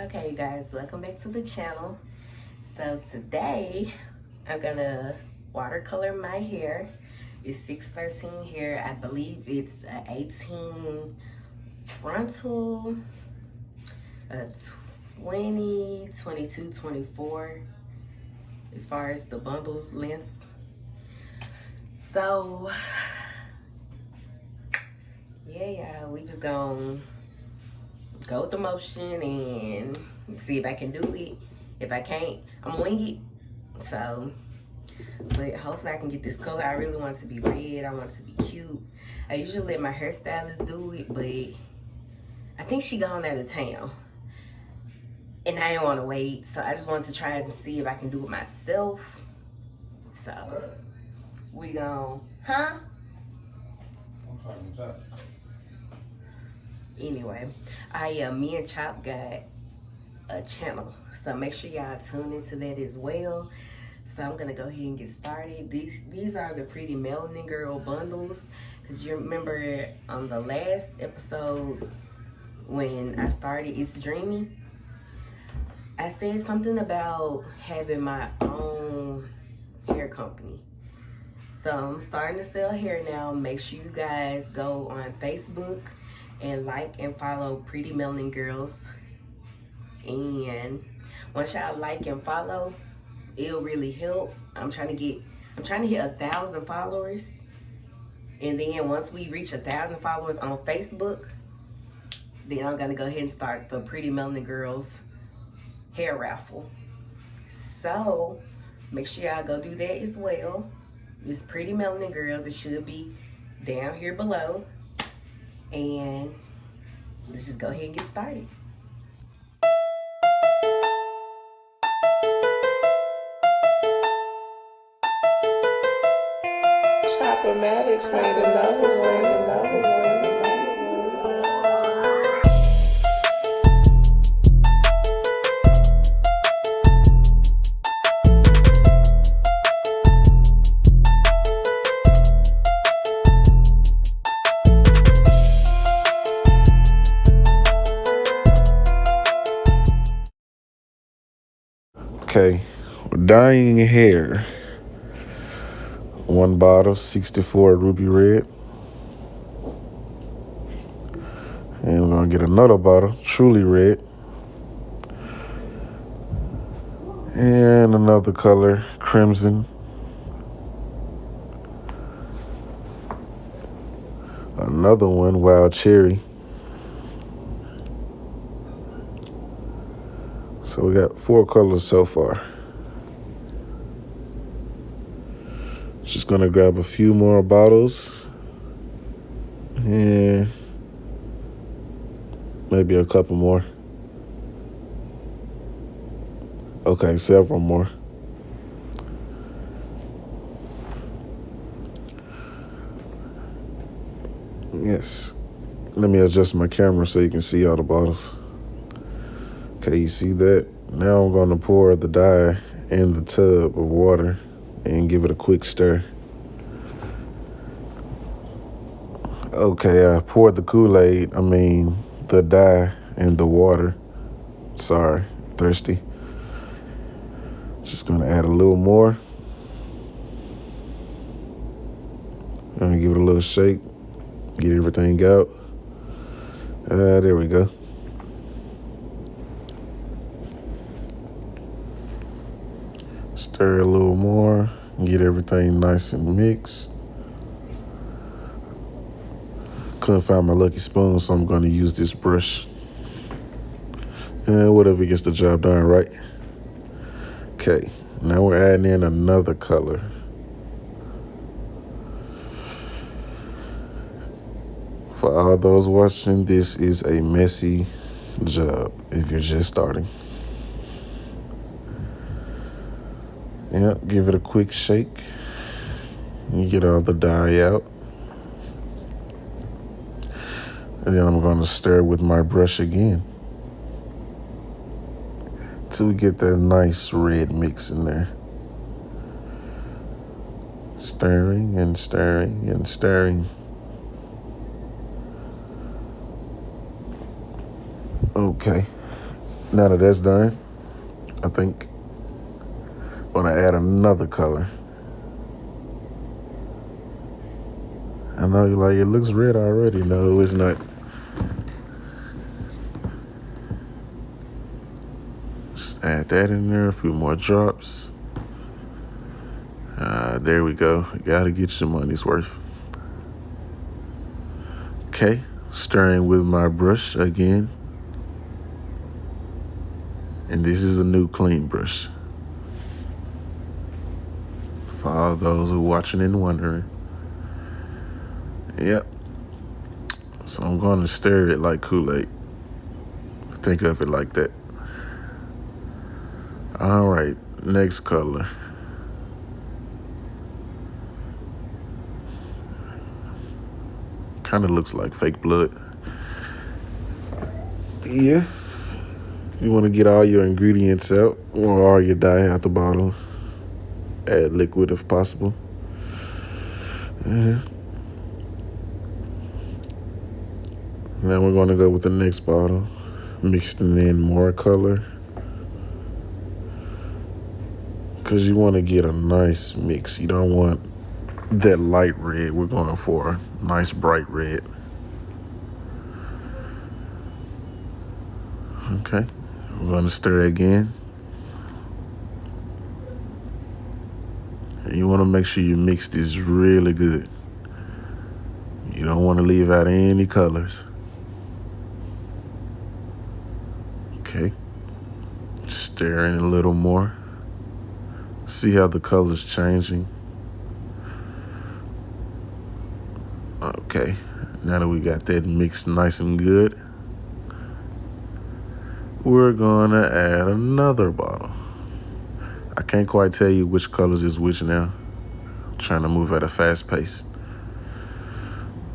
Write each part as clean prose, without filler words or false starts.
Okay, you guys, welcome back to the channel. So today I'm gonna watercolor my hair. It's 613 hair. I believe it's a 18 frontal, a 20, 22, 24 as far as the bundle's length. So yeah, we just gonna go with the motion and see if I can do it. If I can't, I'm gonna wing it. So, but hopefully I can get this color. I really want it to be red. I want it to be cute. I usually let my hairstylist do it, but I think she gone out of town. And I didn't want to wait, so I just wanted to try it and see if I can do it myself. So, we gon' Anyway, me and Chop got a channel, so make sure y'all tune into that as well. So I'm gonna go ahead and get started. These are the Pretty Melanin Girl bundles, because you remember on the last episode when I started It's Dreamy, I said something about having my own hair company. So I'm starting to sell hair now. Make sure you guys go on Facebook and like and follow Pretty Melanin Girlz. And once y'all like and follow, it'll really help. I'm trying to hit 1,000 followers. And then once we reach 1,000 followers on Facebook, then I'm gonna go ahead and start the Pretty Melanin Girlz hair raffle. So make sure y'all go do that as well. It's Pretty Melanin Girlz. It should be down here below. And let's just go ahead and get started. Choppamatics made another one. Okay, we're dyeing hair. One bottle, 64 ruby red. And we're gonna get another bottle, truly red. And another color, crimson. Another one, wild cherry. So we got 4 colors so far. Just gonna grab a few more bottles and maybe a couple more. Okay, several more. Yes. Let me adjust my camera so you can see all the bottles. Okay, you see that? Now I'm gonna pour the dye in the tub of water and give it a quick stir. Okay, I poured the the dye in the water. Sorry, thirsty. Just gonna add a little more. And give it a little shake. Get everything out. There we go. Stir a little more. Get everything nice and mixed. Couldn't find my lucky spoon, so I'm going to use this brush. And whatever gets the job done, right? Okay, now we're adding in another color. For all those watching, this is a messy job if you're just starting. Yeah, give it a quick shake. You get all the dye out. And then I'm going to stir with my brush again till we get that nice red mix in there. Stirring and stirring and stirring. Okay. Now that that's done, I think I'm gonna add another color. I know you're like, it looks red already. No, it's not. Just add that in there, a few more drops. There we go. You gotta get your money's worth. Okay, stirring with my brush again. And this is a new clean brush. For all those who are watching and wondering. Yep. So I'm going to stir it like Kool-Aid. Think of it like that. All right, next color. Kind of looks like fake blood. Yeah. You want to get all your ingredients out, or all your dye out the bottle. Add liquid if possible. Now we're going to go with the next bottle, mixing in more color. Because you want to get a nice mix. You don't want that light red. We're going for a nice bright red. Okay, we're going to stir again. You want to make sure you mix this really good. You don't want to leave out any colors. Okay, stir in a little more. See how the color's changing. Okay, now that we got that mixed nice and good, we're gonna add another bottle. I can't quite tell you which colors is which now. I'm trying to move at a fast pace.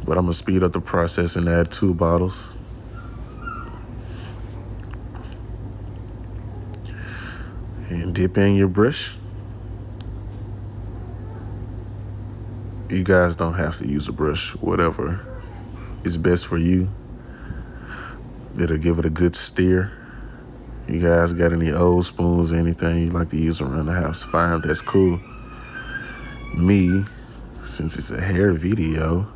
But I'm gonna speed up the process and add 2 bottles. And dip in your brush. You guys don't have to use a brush, whatever is best for you. That'll give it a good steer. You guys got any old spoons or anything you like to use around the house? Fine, that's cool. Me, since it's a hair video,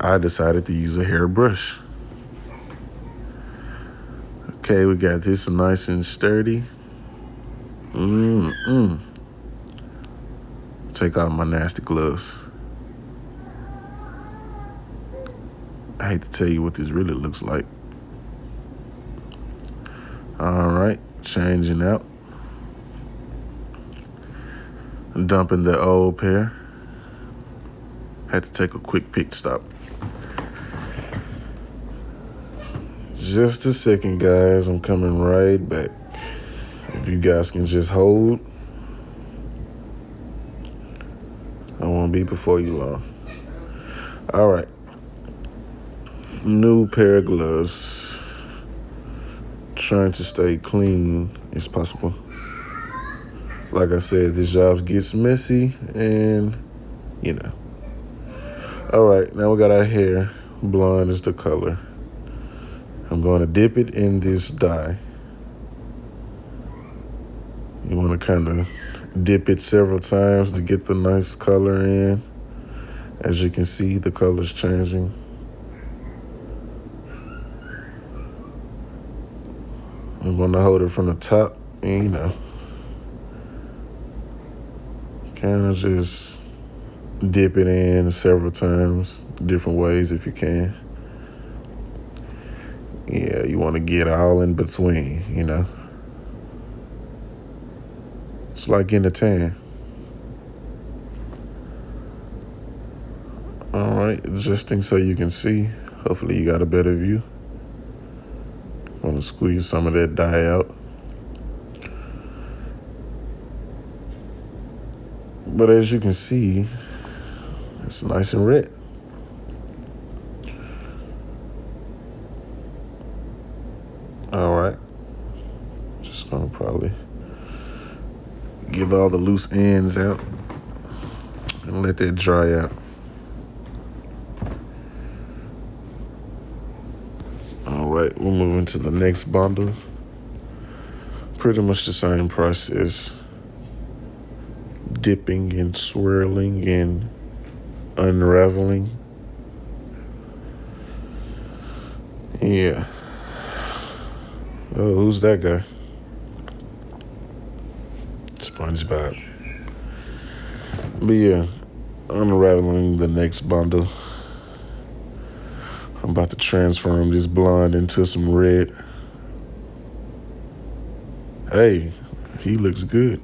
I decided to use a hair brush. Okay, we got this nice and sturdy. Take out my nasty gloves. I hate to tell you what this really looks like. All right, changing out. Dumping the old pair. Had to take a quick pit stop. Just a second, guys. I'm coming right back. If you guys can just hold, I won't be before you long. All right. New pair of gloves. Trying to stay clean as possible. Like I said, this job gets messy and, you know. All right, now we got our hair. Blonde is the color. I'm going to dip it in this dye. You want to kind of dip it several times to get the nice color in. As you can see, the color's changing. I'm going to hold it from the top and, you know, kind of just dip it in several times, different ways if you can. Yeah, you want to get all in between, you know. It's like getting a tan. All right, adjusting so you can see. Hopefully you got a better view. Want to squeeze some of that dye out. But as you can see, it's nice and red. All right. Just gonna probably get all the loose ends out and let that dry out. All right, we're moving into the next bundle. Pretty much the same process. Dipping and swirling and unraveling. Yeah. Oh, who's that guy? SpongeBob. But yeah, unraveling the next bundle. I'm about to transform this blonde into some red. Hey, he looks good.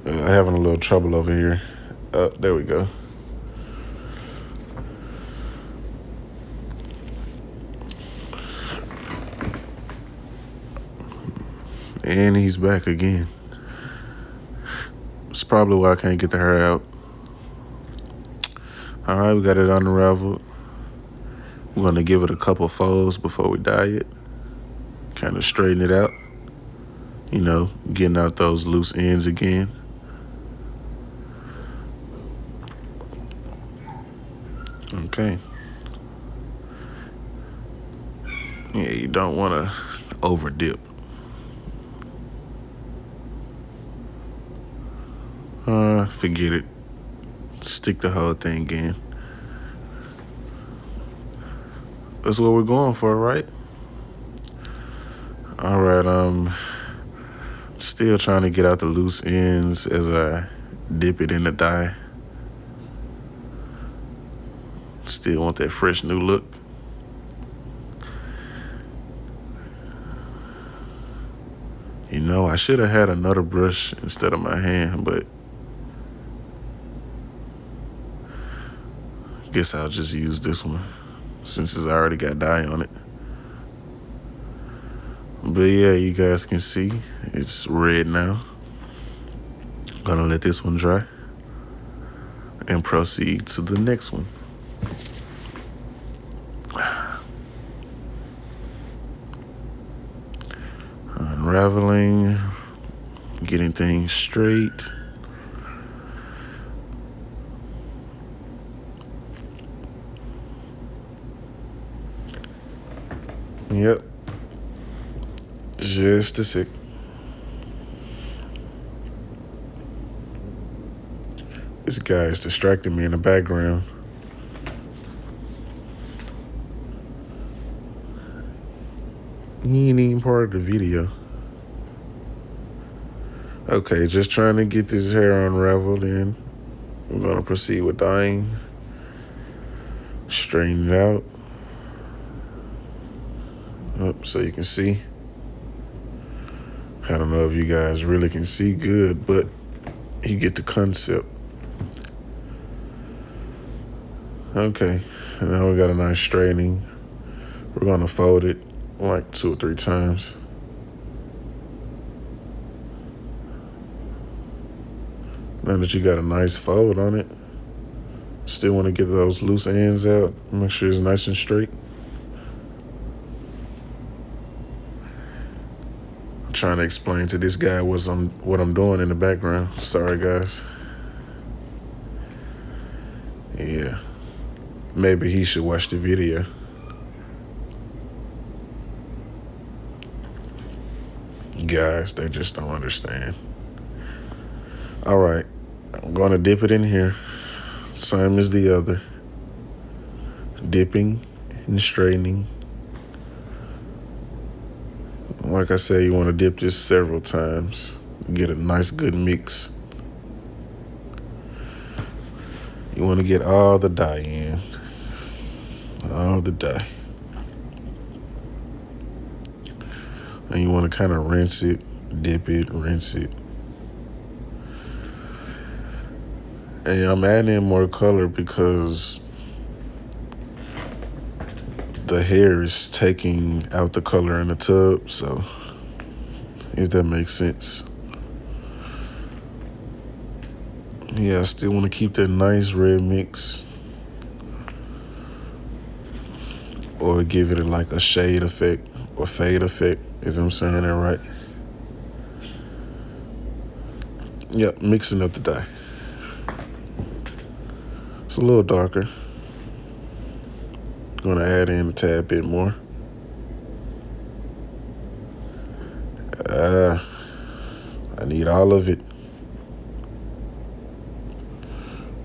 Having a little trouble over here. There we go. And he's back again. It's probably why I can't get the hair out. All right, we got it unraveled. We're going to give it a couple folds before we dye it. Kind of straighten it out. You know, getting out those loose ends again. Okay. Yeah, you don't want to over dip. Forget it. Stick the whole thing in. That's what we're going for, right? All right, still trying to get out the loose ends as I dip it in the dye. Still want that fresh new look. You know, I should have had another brush instead of my hand, but guess I'll just use this one since it's already got dye on it. But yeah, you guys can see it's red now. Gonna let this one dry and proceed to the next one. Unraveling, getting things straight. Yep. Just a sec. This guy is distracting me in the background. He ain't even part of the video. Okay, just trying to get this hair unraveled in. I'm gonna proceed with dyeing. Straighten it out. Up so you can see. I don't know if you guys really can see good, but you get the concept. Okay, and now we got a nice straightening. We're gonna fold it like 2 or 3 times. Now that you got a nice fold on it, still want to get those loose ends out. Make sure it's nice and straight. I'm trying to explain to this guy what I'm doing in the background. Sorry, guys. Yeah. Maybe he should watch the video. Guys, they just don't understand. All right, I'm going to dip it in here. Same as the other. Dipping and straightening. Like I said, you want to dip this several times. Get a nice good mix. You want to get all the dye in. All the dye. And you want to kind of rinse it, dip it, rinse it. And I'm adding in more color because the hair is taking out the color in the tub, so if that makes sense. Yeah, I still want to keep that nice red mix. Or give it like a shade effect or fade effect, if I'm saying that right. Yep, mixing up the dye. It's a little darker. Gonna add in a tad bit more. I need all of it.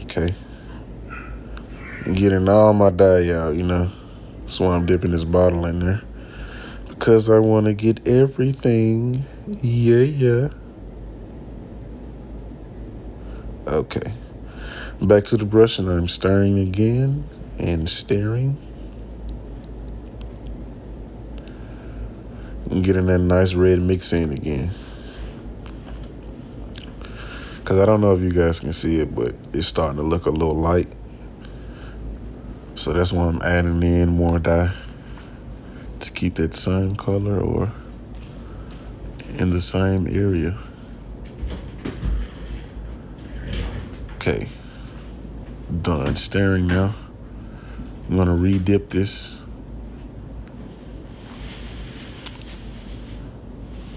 Okay. Getting all my dye out, you know. That's why I'm dipping this bottle in there. Because I want to get everything. Yeah. Okay. Back to the brush, and I'm stirring again and stirring. And getting that nice red mix in again. Because I don't know if you guys can see it, but it's starting to look a little light. So that's why I'm adding in more dye to keep that same color or in the same area. Okay, done stirring now. I'm gonna re-dip this.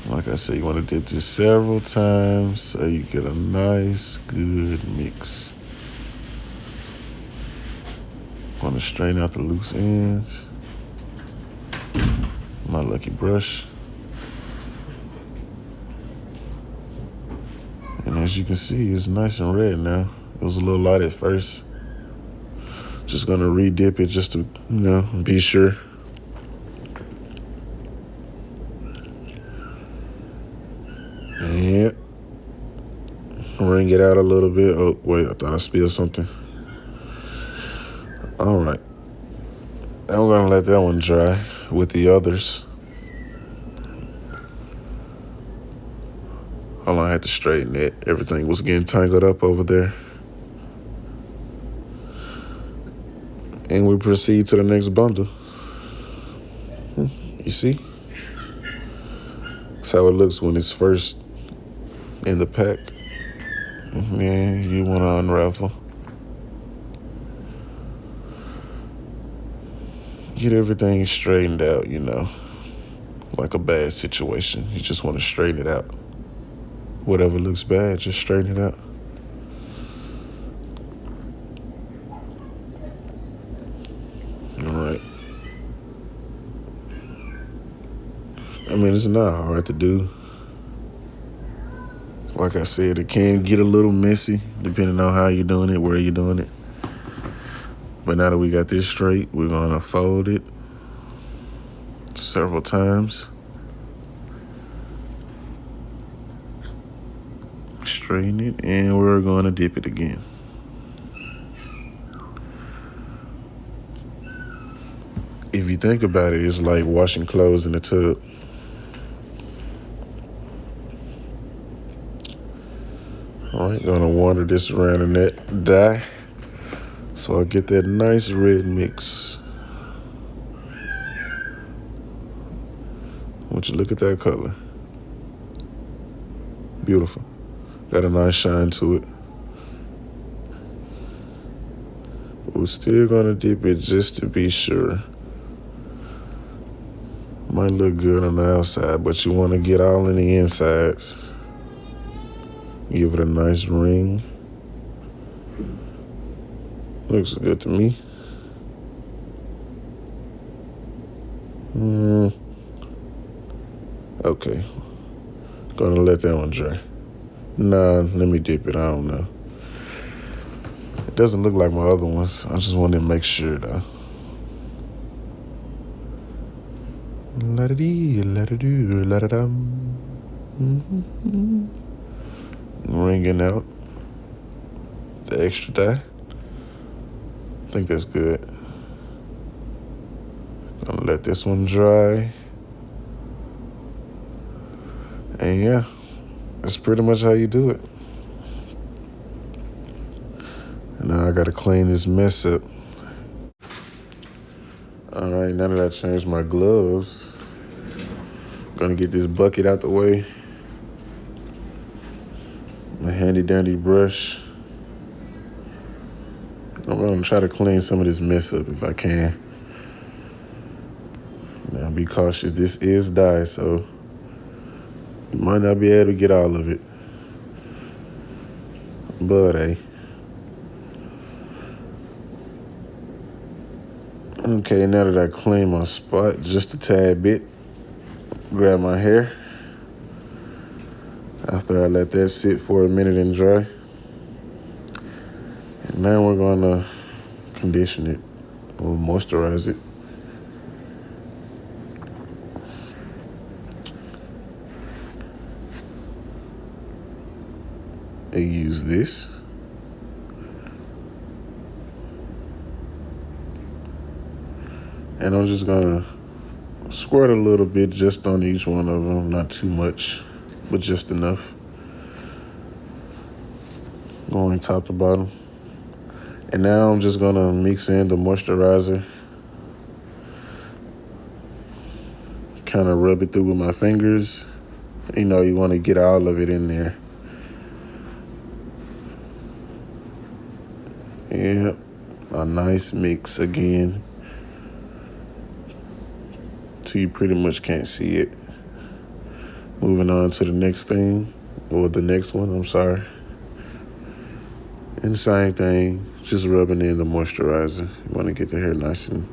Like I said, you wanna dip this several times so you get a nice, good mix. Wanna straighten out the loose ends. My lucky brush. And as you can see, it's nice and red now. It was a little light at first. Just gonna re-dip it just to, be sure. And wring it out a little bit. Oh, wait, I thought I spilled something. All right. I'm gonna let that one dry with the others. Hold on, I had to straighten it. Everything was getting tangled up over there. And we proceed to the next bundle. You see? That's how it looks when it's first in the pack. Man, you want to unravel. Get everything straightened out, like a bad situation. You just want to straighten it out. Whatever looks bad, just straighten it out. All right. I mean, it's not hard to do. Like I said, it can get a little messy depending on how you're doing it, where you're doing it. But now that we got this straight, we're going to fold it several times. Straighten it, and we're going to dip it again. If you think about it, it's like washing clothes in a tub. All right, gonna water this around in that dye so I get that nice red mix. I want you to look at that color. Beautiful. Got a nice shine to it. We're still gonna dip it just to be sure. Might look good on the outside, but you want to get all in the insides. Give it a nice ring. Looks good to me. Okay. Gonna let that one dry. Nah, let me dip it. I don't know. It doesn't look like my other ones. I just wanted to make sure, though. La-da-dee, la-da-doo, la-da-dum. Wringing out the extra dye. I think that's good. Gonna let this one dry. And yeah, that's pretty much how you do it. And now I gotta clean this mess up. All right, now that I changed my gloves, I'm gonna get this bucket out the way. My handy dandy brush. I'm gonna try to clean some of this mess up if I can. Now be cautious, this is dye, so you might not be able to get all of it. But hey, Okay, now that I clean my spot just a tad bit, grab my hair. After I let that sit for a minute and dry. And now we're gonna condition it or moisturize it. I use this. And I'm just gonna squirt a little bit just on each one of them, not too much, but just enough. Going top to bottom. And now I'm just gonna mix in the moisturizer. Kind of rub it through with my fingers. You know, you wanna get all of it in there. Yep, a nice mix again. So you pretty much can't see it. Moving on to the next thing, or the next one, I'm sorry. And the same thing, just rubbing in the moisturizer. You want to get the hair nice and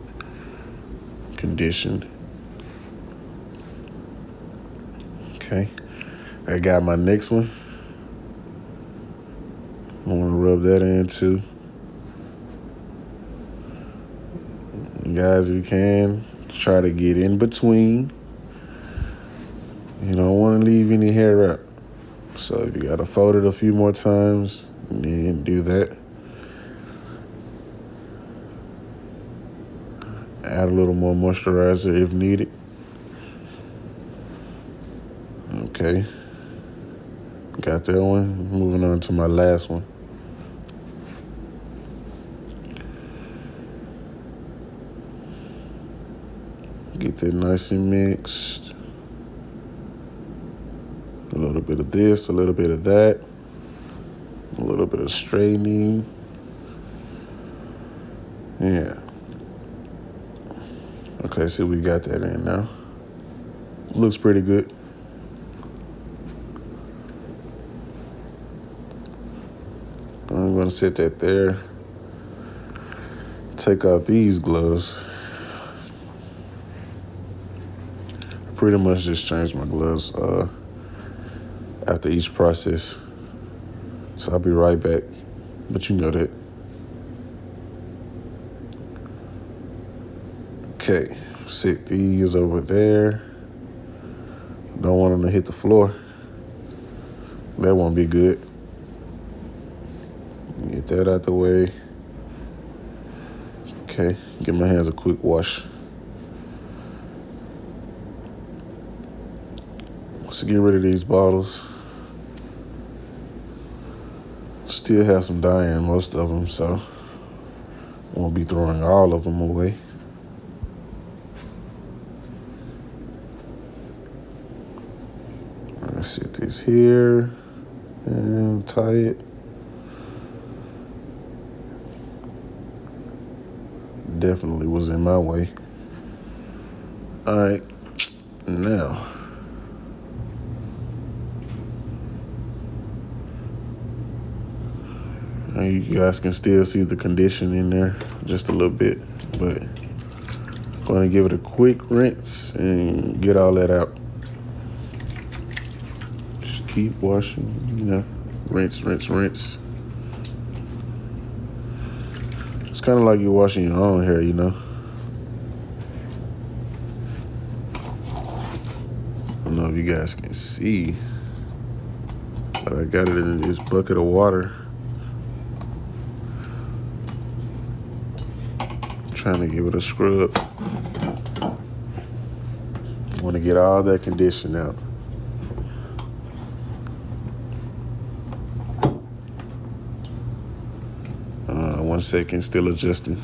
conditioned. Okay, I got my next one. I want to rub that in too. And guys, if you can, try to get in between. You don't want to leave any hair out. So if you got to fold it a few more times, then do that. Add a little more moisturizer if needed. Okay. Got that one. Moving on to my last one. Get that nice and mixed. A little bit of this, a little bit of that. A little bit of straightening. Yeah. Okay, so we got that in now. Looks pretty good. I'm gonna set that there. Take out these gloves. I pretty much just changed my gloves after each process. So I'll be right back, but you know that. Okay, set these over there. Don't want them to hit the floor. That won't be good. Get that out the way. Okay, give my hands a quick wash. Let's get rid of these bottles. Still have some dye in most of them, so I won't be throwing all of them away. Let's set this here and tie it. Definitely was in my way. All right, now. You guys can still see the condition in there just a little bit, but I'm going to give it a quick rinse and get all that out. Just keep washing, you know, rinse, rinse, rinse. It's kind of like you're washing your own hair, you know. I don't know if you guys can see, but I got it in this bucket of water. Trying to give it a scrub. Want to get all that condition out. One second, still adjusting.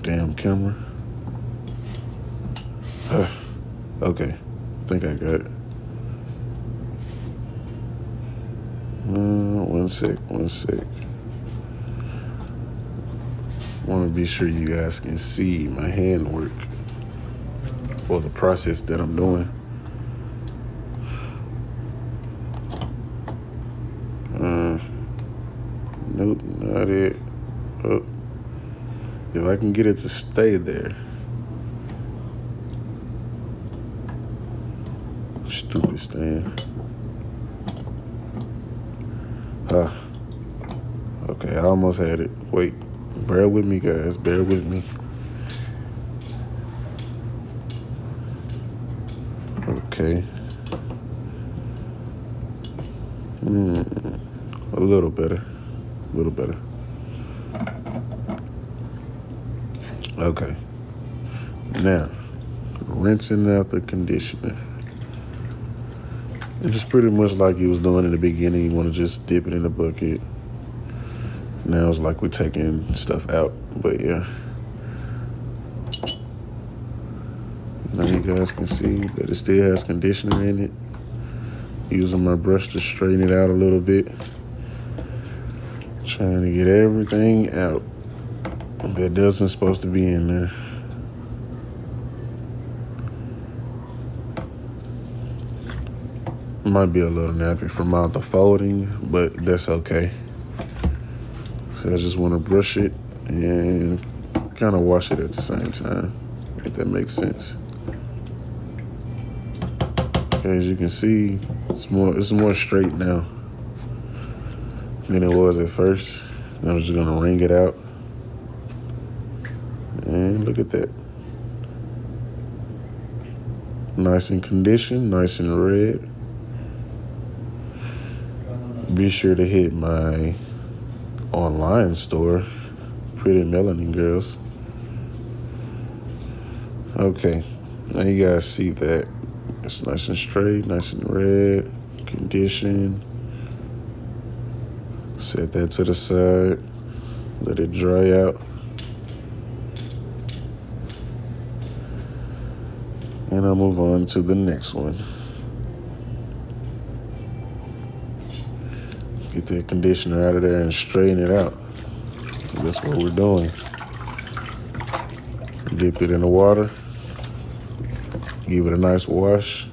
Damn camera. Okay, think I got it. One sec. Want to be sure you guys can see my hand work or the process that I'm doing. Nope, not it. Oh. If I can get it to stay there. Stupid stand. Okay, I almost had it. Wait, bear with me, guys. Bear with me. Okay. A little better. A little better. Okay. Now, rinsing out the conditioner. And just pretty much like you was doing in the beginning, you want to just dip it in the bucket. Now it's like we're taking stuff out, but yeah. Now you guys can see that it still has conditioner in it. Using my brush to straighten it out a little bit. Trying to get everything out that doesn't supposed to be in there. Might be a little nappy from all the folding, but that's okay. So I just want to brush it and kind of wash it at the same time, if that makes sense. Okay, as you can see, it's more straight now than it was at first. And I'm just gonna wring it out. And look at that. Nice and conditioned, nice and red. Be sure to hit my online store, Pretty Melanin Girlz. Okay, now you guys see that. It's nice and straight, nice and red, conditioned. Set that to the side, let it dry out. And I'll move on to the next one. Get that conditioner out of there and straighten it out. That's what we're doing. Dip it in the water. Give it a nice wash.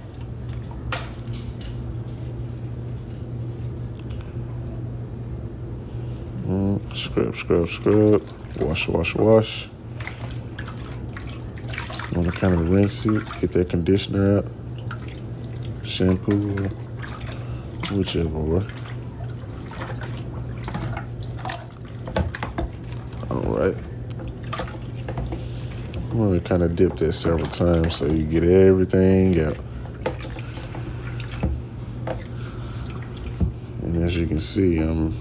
Scrub, scrub, scrub. Wash, wash, wash. I'm gonna kind of rinse it. Get that conditioner out. Shampoo, whichever one. Alright. I'm gonna kind of dip that several times so you get everything out. And as you can see, I'm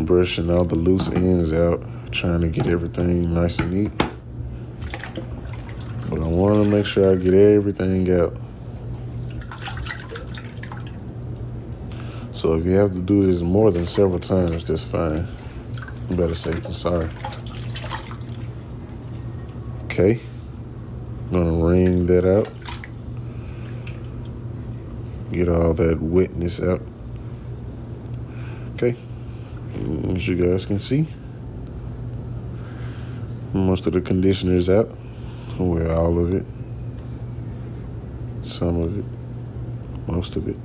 brushing all the loose ends out, trying to get everything nice and neat. But I want to make sure I get everything out. So if you have to do this more than several times, that's fine. Better safe than sorry. Okay. I'm gonna wring that out. Get all that wetness out. Okay. As you guys can see, most of the conditioner is out. Well, all of it. Some of it. Most of it.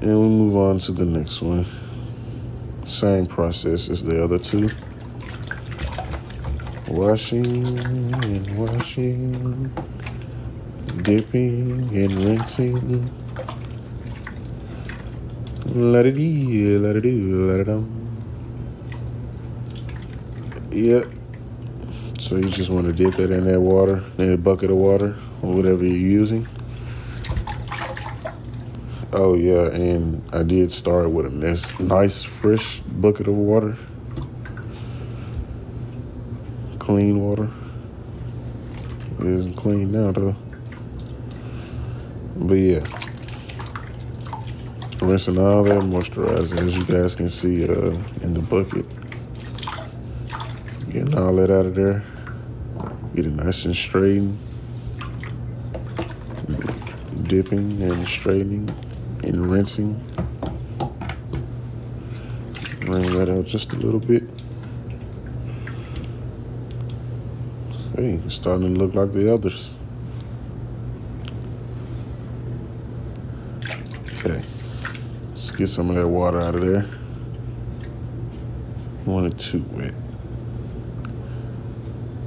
And we'll move on to the next one. Same process as the other two. Washing and washing. Dipping and rinsing. Let it do, let it do, let it do. Yep. So you just want to dip it in that water, in a bucket of water, or whatever you're using. Oh yeah, and I did start with a nice fresh bucket of water. Clean water. It isn't clean now though. But yeah. Rinsing all that moisturizer, as you guys can see in the bucket. Getting all that out of there. Get it nice and straightened. Dipping and straightening and rinsing. Wring that out just a little bit. Hey, it's starting to look like the others. Okay. Get some of that water out of there. want it too wet.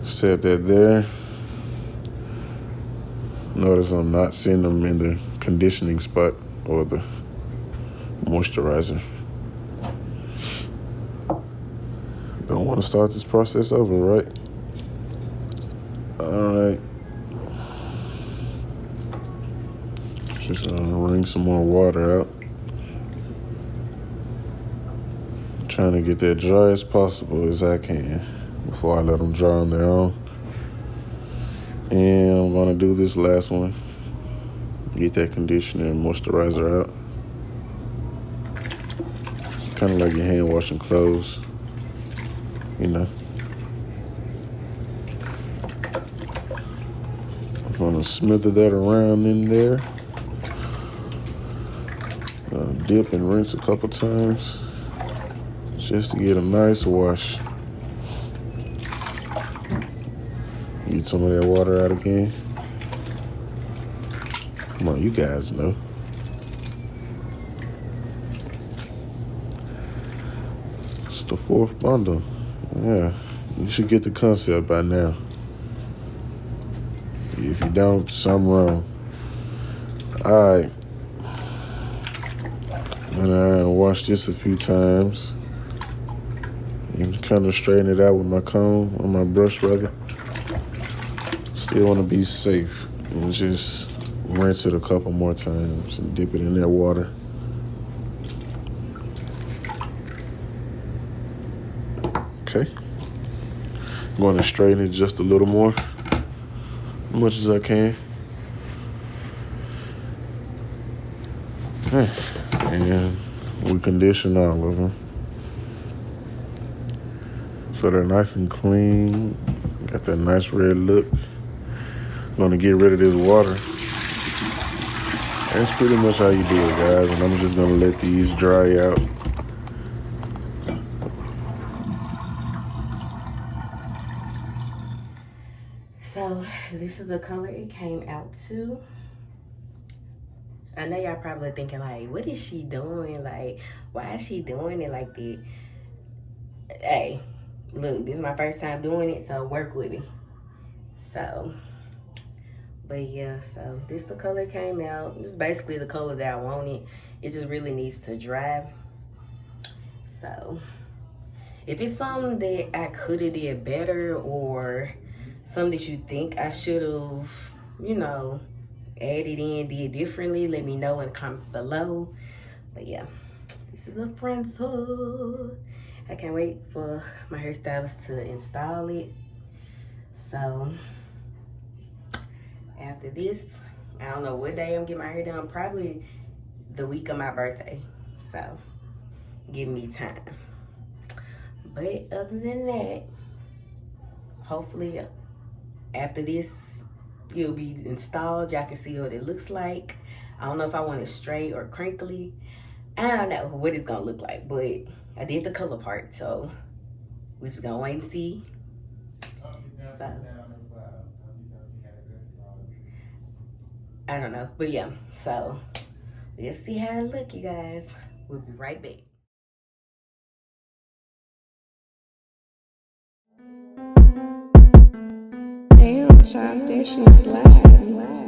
Set that there. Notice I'm not seeing them in the conditioning spot or the moisturizer. Don't want to start this process over, right? All right. Just gonna wring some more water out. Trying to get that dry as possible as I can before I let them dry on their own. And I'm gonna do this last one. Get that conditioner and moisturizer out. It's kind of like your hand washing clothes, you know. I'm gonna smother that around in there. Dip and rinse a couple times just to get a nice wash. Get some of that water out again. Come on, you guys know. It's the fourth bundle. Yeah, you should get the concept by now. If you don't, something wrong. All right. And I washed this a few times and kind of straighten it out with my comb, or my brush rather. Still want to be safe and just rinse it a couple more times and dip it in that water. Okay. I'm going to straighten it just a little more, as much as I can. And we condition all of them so they're nice and clean. Got that nice red look. I'm gonna get rid of this water. That's pretty much how you do it, guys. And I'm just gonna let these dry out. So this is the color it came out to. I know y'all probably thinking like, what is she doing? Like, why is she doing it like that? Hey, look, this is my first time doing it, so work with me. So, but yeah, so this the color came out. This is basically the color that I wanted. It just really needs to dry. So, if it's something that I could have did better or something that you think I should have, you know, added in, did differently, let me know in the comments below. But yeah, this is the Frontal. I can't wait for my hairstylist to install it. So after this, I don't know what day I'm getting my hair done, probably the week of my birthday. So give me time. But other than that, hopefully after this, it'll be installed. Y'all can see what it looks like. I don't know if I want it straight or crinkly. I don't know what it's gonna look like, but I did the color part, so we're just gonna wait and see. So, I don't know, but yeah, so let's see how it look, you guys. We'll be right back. Damn, child, that shit slide.